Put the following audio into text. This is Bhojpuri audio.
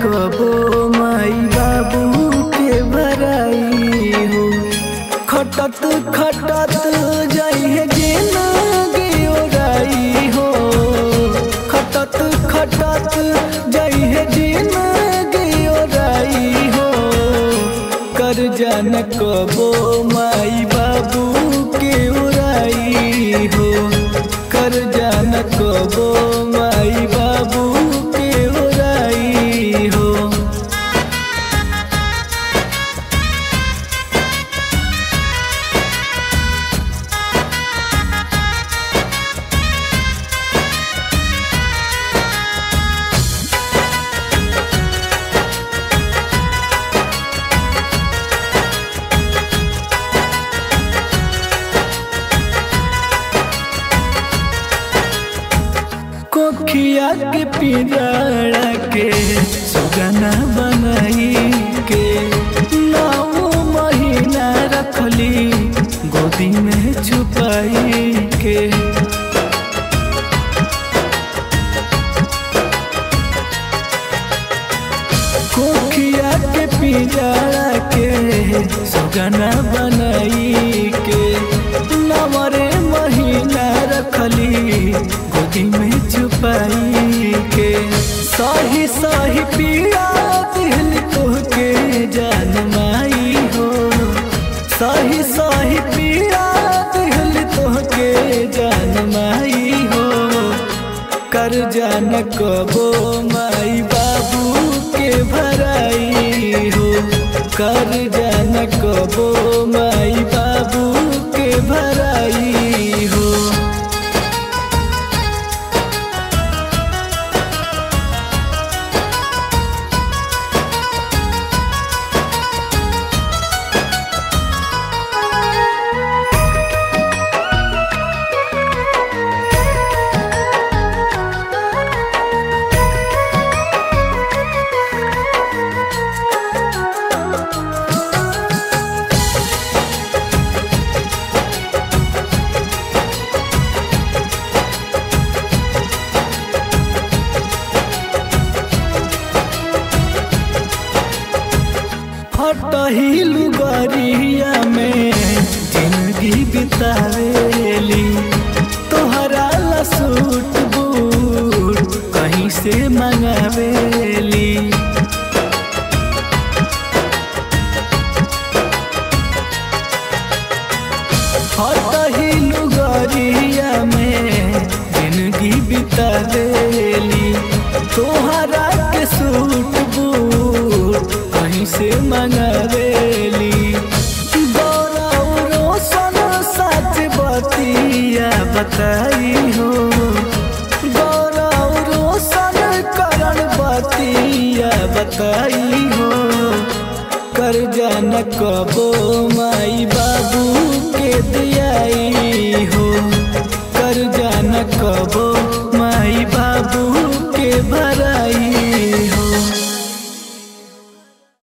कबो माई बाबू के भराई हो। खटत खटत जाइए जिंदगी ओराई हो। खटत खटत जाइए जिंदगी ओराई हो। कर जान कबो माई बाबू के ओराई हो। कर जान कबो माई बाबू के ओराई हो। कोखिया के पिंजरा के सुगना बनाई के 9 महीना रखली गोदी में छुपाई के। कोखिया के पिंजरा के सुगना बनाई के 9 महीना रखली गोदी में छुपाई के। सही सही पिया दिल को के जान माई हो। सही सही पिया दिल तो के जान माई हो। कर जान कबो माई बाबू के भराई हो। कर जान कबो माई बाबू के भराई हो। हटही लुगरिया में जिंदगी बितावेली। तोहरा ला सूट बूट कहीं से मंगावेली। हटही लुगरिया में जिंदगी बितावेली। तोहरा के सूट बूट कहीं से मंगावेली। गौरव रोशन सच बतिया बताई हो। गौरव रोशन करण बतिया बताई हो। कर जान कबो माई बाबू के दियाई हो। कर जान कबो माई बाबू के